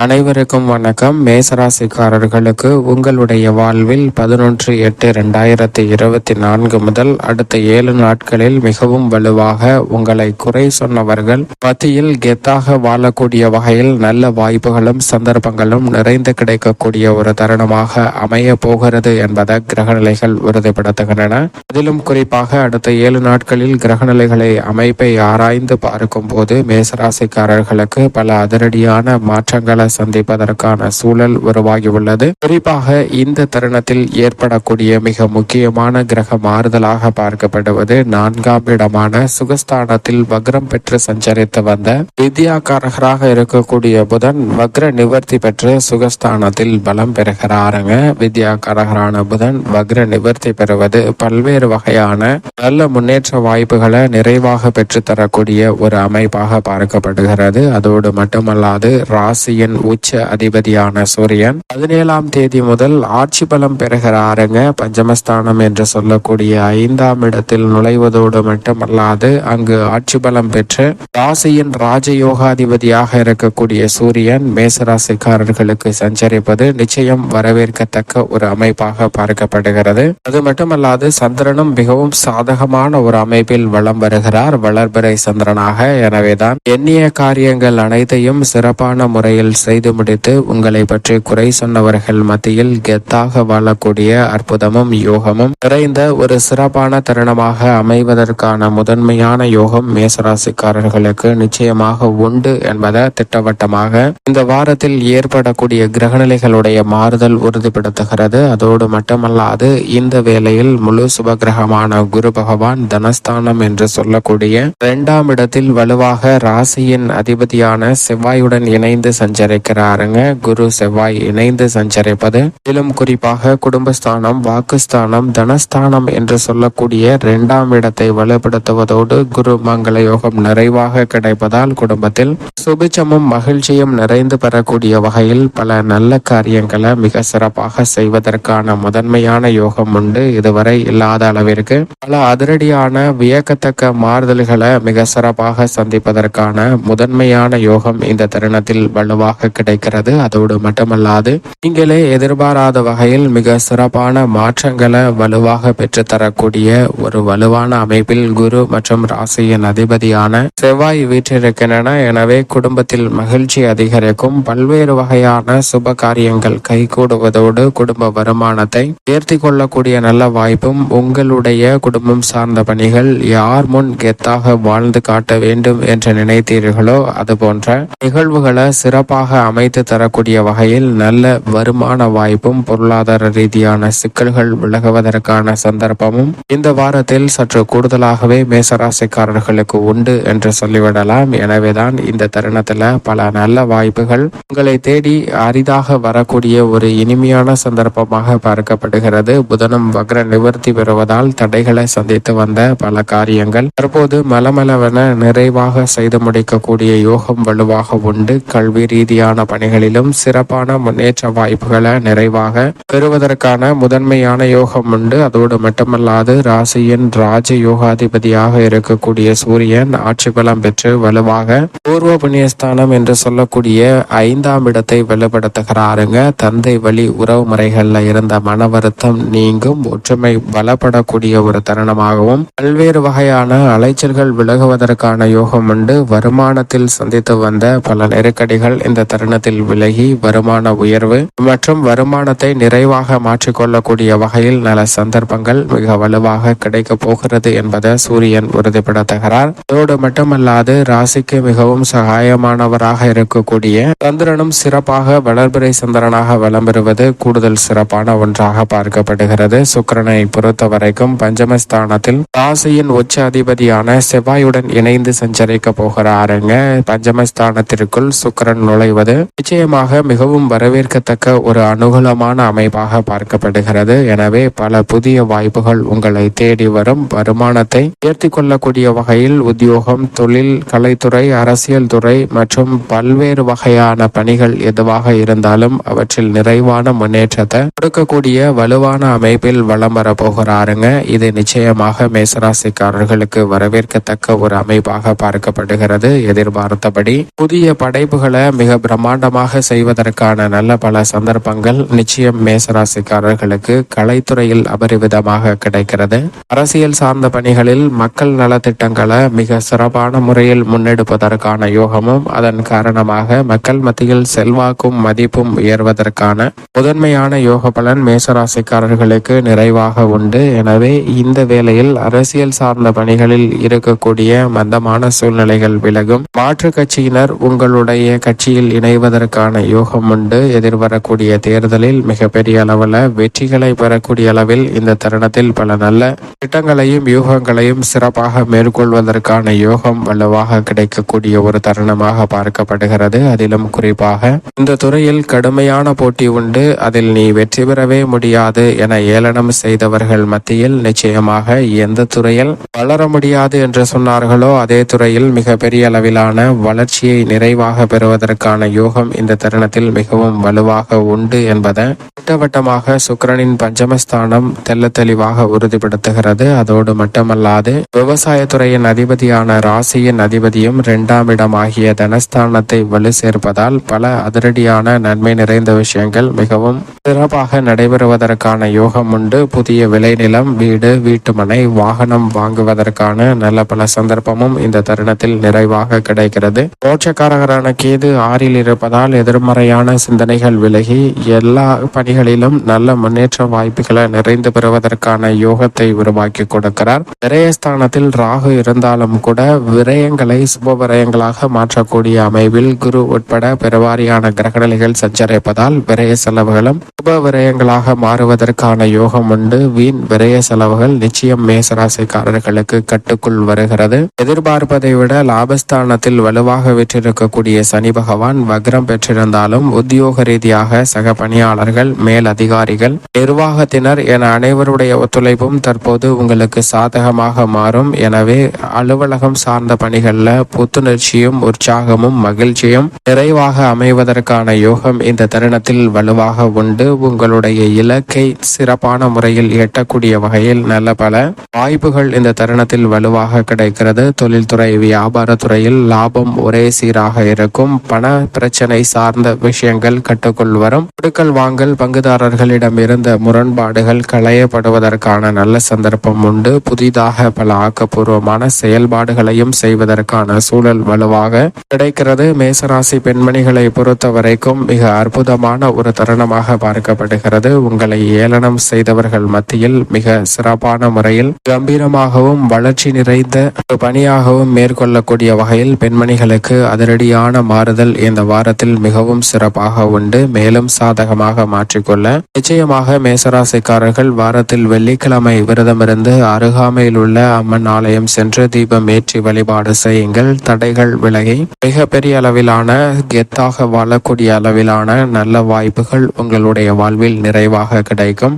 அனைவருக்கும் வணக்கம். மேசராசிக்காரர்களுக்கு உங்களுடைய வாழ்வில் 11/8/2024 முதல் அடுத்த 7 நாட்களில் மிகவும் வலுவாக உங்களை குறை சொன்னவர்கள் மத்தியில் கெத்தாக வாழக்கூடிய வகையில் நல்ல வாய்ப்புகளும் சந்தர்ப்பங்களும் நிறைந்து கிடைக்கக்கூடிய ஒரு தருணமாக அமைய போகிறது என்பதை கிரகநிலைகள் உறுதிப்படுத்துகின்றன. அதிலும் குறிப்பாக அடுத்த 7 நாட்களில் கிரகநிலைகளை அமைப்பை ஆராய்ந்து பார்க்கும் போது மேசராசிக்காரர்களுக்கு பல அதிரடியான மாற்றங்களை சந்திப்பதற்கான சூழல் உருவாகியுள்ளது. குறிப்பாக இந்த தருணத்தில் ஏற்படக்கூடிய மிக முக்கியமான கிரக மாறுதலாக பார்க்கப்படுவது 4ஆம் இடமான சுகஸ்தானத்தில் வக்ரம் பெற்று சஞ்சரித்து வந்த வித்யாகாரகராக இருக்கக்கூடிய புதன் வக்ர நிவர்த்தி பெற்று சுகஸ்தானத்தில் பலம் பெறுகிறாருங்க. வித்யாகாரகரான புதன் வக்ர நிவர்த்தி பெறுவது பல்வேறு வகையான நல்ல முன்னேற்ற வாய்ப்புகளை நிறைவாக பெற்று தரக்கூடிய ஒரு அமைப்பாக பார்க்கப்படுகிறது. அதோடு மட்டுமல்லாது ராசியின் உச்ச அதிபதியான சூரியன் 17ஆம் தேதி முதல் ஆட்சி பலம் பெறுகிறாருங்க. பஞ்சமஸ்தானம் என்று சொல்லக்கூடிய 5ஆம் இடத்தில் நுழைவதோடு மட்டுமல்லாது அங்கு ஆட்சி பலம் பெற்று ராசியின் ராஜயோகாதிபதியாக இருக்கக்கூடிய சூரியன் மேசராசிக்காரர்களுக்கு சஞ்சரிப்பது நிச்சயம் வரவேற்கத்தக்க ஒரு அமைப்பாக பார்க்கப்படுகிறது. அது மட்டுமல்லாது சந்திரனும் மிகவும் சாதகமான ஒரு அமைப்பில் வலம் வருகிறார், வளர்பிறை சந்திரனாக. எனவேதான் எண்ணிய காரியங்கள் அனைத்தையும் சிறப்பான முறையில் செய்து முடித்து உங்களை பற்றி குறை சொன்னவர்கள் மத்தியில் கெத்தாக வாழக்கூடிய அற்புதமும் யோகமும் நிறைந்த ஒரு சிறப்பான தருணமாக அமைவதற்கான முதன்மையான யோகம் மேசராசிக்காரர்களுக்கு நிச்சயமாக உண்டு என்பதை திட்டவட்டமாக இந்த வாரத்தில் ஏற்படக்கூடிய கிரகநிலைகளுடைய மாறுதல் உறுதிப்படுத்துகிறது. அதோடு மட்டுமல்லாது இந்த வேளையில் முழு சுபகிரகமான குரு பகவான் தனஸ்தானம் என்று சொல்லக்கூடிய 2ஆம் இடத்தில் வலுவாக ராசியின் அதிபதியான செவ்வாயுடன் இணைந்து சஞ்சரிக்கிறாருங்க. குரு செவ்வாய் இணைந்து சஞ்சரிப்பது இதிலும் குறிப்பாக குடும்பஸ்தானம், வாக்குஸ்தானம், தனஸ்தானம் என்று சொல்லக்கூடிய 2ஆம் இடத்தை வலுப்படுத்துவதோடு குரு மங்கள யோகம் நிறைவாக கிடைப்பதால் குடும்பத்தில் சுபிச்சமும் மகிழ்ச்சியும் நிறைந்து பெறக்கூடிய வகையில் பல நல்ல காரியங்களை மிக சிறப்பாக செய்வதற்கான முதன்மையான யோகம் உண்டு. இதுவரை இல்லாத அளவிற்கு பல அதிரடியான வியக்கத்தக்க மாறுதல்களை மிக சிறப்பாக சந்திப்பதற்கான முதன்மையான யோகம் இந்த தருணத்தில் வலுவாக கிடைக்கிறது. அதோடு மட்டுமல்லாது நீங்களே எதிர்பாராத வகையில் மிக சிறப்பான மாற்றங்களை வலுவாக பெற்றுத்தரக்கூடிய ஒரு வலுவான அமைப்பில் குரு மற்றும் ராசியின் அதிபதியான செவ்வாய் வீற்றிருக்கின்றன. எனவே குடும்பத்தில் மகிழ்ச்சி அதிகரிக்கும், பல்வேறு வகையான சுப காரியங்கள் கைகூடுவதோடு குடும்ப வருமானத்தை உயர்த்தி கொள்ளக்கூடிய நல்ல வாய்ப்பும் உங்களுடைய குடும்பம் சார்ந்த பணிகள் யார் முன் கெத்தாக வாழ்ந்து காட்ட வேண்டும் என்று நினைத்தீர்களோ அது போன்ற நிகழ்வுகளை சிறப்பாக அமைத்து தரக்கூடிய வகையில் நல்ல வருமான வாய்ப்பும் பொருளாதார ரீதியான சிக்கல்கள் விலகுவதற்கான சந்தர்ப்பமும் இந்த வாரத்தில் சற்று கூடுதலாகவே மேசராசிக்காரர்களுக்கு உண்டு என்று சொல்லிவிடலாம். எனவேதான் இந்த தருணத்துல பல நல்ல வாய்ப்புகள் உங்களை தேடி அரிதாக வரக்கூடிய ஒரு இனிமையான சந்தர்ப்பமாக பார்க்கப்படுகிறது. புதனும் வக்ர நிவர்த்தி பெறுவதால் தடைகளை சந்தித்து வந்த பல காரியங்கள் தற்போது மலமளவென நிறைவாக செய்து முடிக்கக்கூடிய யோகம் வலுவாக உண்டு. கல்வி ரீதியான பணிகளிலும் சிறப்பான முன்னேற்ற வாய்ப்புகளை நிறைவாக பெறுவதற்கான முதன்மையான யோகம் உண்டு. அதோடு மட்டுமல்லாது ராசியின் ராஜ யோகாதிபதியாக இருக்கக்கூடிய சூரியன் ஆட்சி பலம் பெற்று வலுவாக பூர்வ புண்ணியஸ்தானம் என்று சொல்லக்கூடிய 5ஆம் இடத்தை வலுப்படுத்துகிறாருங்க. தந்தை வழி உறவு முறைகள்ல இருந்த மன வருத்தம் நீங்கும், ஒற்றுமை பலப்படக்கூடிய ஒரு தருணமாகவும் பல்வேறு வகையான அலைச்சல்கள் விலகுவதற்கான யோகம் உண்டு. வருமானத்தில் சந்தித்து வந்த பல நெருக்கடிகள் இந்த தருணத்தில் விலகி வருமான உயர்வு மற்றும் வருமானத்தை நிறைவாக மாற்றிக்கொள்ளக்கூடிய வகையில் நல்ல சந்தர்ப்பங்கள் மிக வலுவாக கிடைக்க போகிறது என்பதை சூரியன் உறுதிப்படுத்துகிறார். அதோடு மட்டுமல்லாது ராசிக்கு மிகவும் சகாயமானவராக இருக்கக்கூடிய சந்திரனும் சிறப்பாக வளர்பிறை சந்திரனாக வலம் பெறுவது கூடுதல் சிறப்பான ஒன்றாக பார்க்கப்படுகிறது. சுக்கிரனை பொறுத்த வரைக்கும் பஞ்சமஸ்தானத்தில் ராசியின் உச்ச அதிபதியான செவ்வாயுடன் இணைந்து சஞ்சரிக்க போகிறாருங்க. பஞ்சமஸ்தானத்திற்குள் சுக்கிரன் நுழைவது நிச்சயமாக மிகவும் வரவேற்கத்தக்க ஒரு அனுகூலமான அமைப்பாக பார்க்கப்படுகிறது. எனவே பல புதிய வாய்ப்புகள் உங்களை தேடி வரும். வருமானத்தை உயர்த்தி கொள்ளக்கூடிய வகையில் உத்தியோகம், தொழில், கலைத்துறை, அரசியல் துறை மற்றும் பல்வேறு வகையான பணிகள் எதுவாக இருந்தாலும் அவற்றில் நிறைவான முன்னேற்றத்தை கொடுக்கக்கூடிய வலுவான அமைப்பில் வலம் வரப்போகிறாருங்க. இது நிச்சயமாக மேசராசிக்காரர்களுக்கு வரவேற்கத்தக்க ஒரு அமைப்பாக பார்க்கப்படுகிறது. எதிர்பார்த்தபடி புதிய படைப்புகளை மிக பிரம்மாண்டமாக செய்வதற்கான நல்ல பல சந்தர்ப்பங்கள் நிச்சயம் மேசராசிக்காரர்களுக்கு கலைத்துறையில் அபரிவிதமாக கிடைக்கிறது. அரசியல் சார்ந்த பணிகளில் மக்கள் நலத்திட்டங்களை மிக சிறப்பான முறையில் முன்னெடுப்பதற்கான யோகமும் அதன் காரணமாக மக்கள் மத்தியில் செல்வாக்கும் மதிப்பும் உயர்வதற்கான முதன்மையான யோக பலன் மேசராசிக்காரர்களுக்கு நிறைவாக உண்டு. எனவே இந்த வேளையில் அரசியல் சார்ந்த பணிகளில் இருக்கக்கூடிய மந்தமான சூழ்நிலைகள் விலகும். மாற்று கட்சியினர் உங்களுடைய கட்சியில் இணைவதற்கான யோகம் உண்டு. எதிர்வரக்கூடிய தேர்தலில் மிகப்பெரிய அளவில் வெற்றிகளை பெறக்கூடிய அளவில் இந்த தருணத்தில் பல நல்ல திட்டங்களையும் யூகங்களையும் சிறப்பாக மேற்கொள்வதற்கான யோகம் வலுவாக கிடைக்கக்கூடிய ஒரு தருணமாக பார்க்கப்படுகிறது. அதிலும் குறிப்பாக இந்த துறையில் கடுமையான போட்டி உண்டு. அதில் நீ வெற்றி பெறவே முடியாது என ஏளனம் செய்தவர்கள் மத்தியில் நிச்சயமாக எந்த துறையில் வளர முடியாது என்று சொன்னார்களோ அதே துறையில் மிகப்பெரிய அளவிலான வளர்ச்சியை நிறைவாக பெறுவதற்கான யோகம் இந்த தருணத்தில் மிகவும் வலுவாக உண்டு என்பதை திட்டவட்டமாக சுக்கிரனின் பஞ்சமஸ்தானம் தெல்ல தெளிவாக உறுதிப்படுத்துகிறது. அதோடு மட்டுமல்லாது விவசாயத்துறையின் அதிபதியான ராசியின் அதிபதியும் 2ஆம் இடம் ஆகிய தனஸ்தானத்தை வலு சேர்ப்பதால் பல அதிரடியான நன்மை நிறைந்த விஷயங்கள் மிகவும் சிறப்பாக நடைபெறுவதற்கான யோகம் உண்டு. புதிய விளைநிலம், வீடு, வீட்டுமனை, வாகனம் வாங்குவதற்கான நல்ல பல சந்தர்ப்பமும் இந்த தருணத்தில் நிறைவாக கிடைக்கிறது. மோட்சக்காரகரான கேது 6ல் இருப்பதால் எதிர்மறையான சிந்தனைகள் விலகி எல்லா பணிகளிலும் நல்ல முன்னேற்ற வாய்ப்புகளை நிறைந்து பெறுவதற்கான யோகத்தை உருவாக்கி கொடுக்கிறார். விரயஸ்தானத்தில் ராகு இருந்தாலும் கூட விரயங்களை சுப விரயங்களாக மாற்றக்கூடிய அமைவில் குரு உட்பட பெருவாரியான கிரகநிலைகள் சஞ்சரிப்பதால் விரய செலவுகளும் சுப விரயங்களாக மாறுவதற்கான யோகம் உண்டு. வீண் விரய செலவுகள் நிச்சயம் மேசராசிக்காரர்களுக்கு கட்டுக்குள் வருகிறது. எதிர்பார்ப்பதை விட லாபஸ்தானத்தில் வலுவாக விற்றிருக்கக்கூடிய சனி பகவான் வக்ரம் பெற்றிருந்தாலும் உத்தியோக ரீதியாக சக பணியாளர்கள், மேல் அதிகாரிகள், நிர்வாகத்தினர் என அனைவருடைய ஒத்துழைப்பும் தற்போது உங்களுக்கு சாதகமாக மாறும். எனவே அலுவலகம் சார்ந்த பணிகள்ல புத்துணர்ச்சியும் உற்சாகமும் மகிழ்ச்சியும் நிறைவாக அமைவதற்கான யோகம் இந்த தருணத்தில் வலுவாக உண்டு. உங்களுடைய இலக்கை சிறப்பான முறையில் எட்டக்கூடிய வகையில் நல்ல பல வாய்ப்புகள் இந்த தருணத்தில் வலுவாக கிடைக்கிறது. தொழில்துறை, வியாபாரத்துறையில் லாபம் ஒரே சீராக இருக்கும். பண பிரச்சனை சார்ந்த விஷயங்கள் கட்டுக்குள் வரும். கொடுக்கல் வாங்கல், பங்குதாரர்களிடம் இருந்த முரண்பாடுகள் களையப்படுவதற்கான நல்ல சந்தர்ப்பம் உண்டு. புதிதாக பல ஆக்கப்பூர்வமான செயல்பாடுகளையும் செய்வதற்கான சூழல் வலுவாக கிடைக்கிறது. மேசராசி பெண்மணிகளை பொறுத்த வரைக்கும் மிக அற்புதமான ஒரு தருணமாக பார்க்கப்படுகிறது. உங்களை ஏளனம் செய்தவர்கள் மத்தியில் மிக சிறப்பான முறையில் கம்பீரமாகவும் வளர்ச்சி நிறைந்த பணியாகவும் மேற்கொள்ளக்கூடிய வகையில் பெண்மணிகளுக்கு அதிரடியான மாறுதல் இந்த வாரத்தில் மிகவும் சிறப்பாக உண்டு. மேலும் சாதகமாக மாற்றிக்கொள்ள நிச்சயமாக மேசராசிக்காரர்கள் வாரத்தில் வெள்ளிக்கிழமை விரதமிருந்து அருகாமையில் உள்ள அம்மன் ஆலயம் சென்று தீபம் ஏற்றி வழிபாடு செய்யுங்கள். தடைகள் விலகி மிகப்பெரிய அளவிலான கெத்தாக வாழக்கூடிய அளவிலான நல்ல வாய்ப்புகள் உங்களுடைய வாழ்வில் நிறைவாக கிடைக்கும்.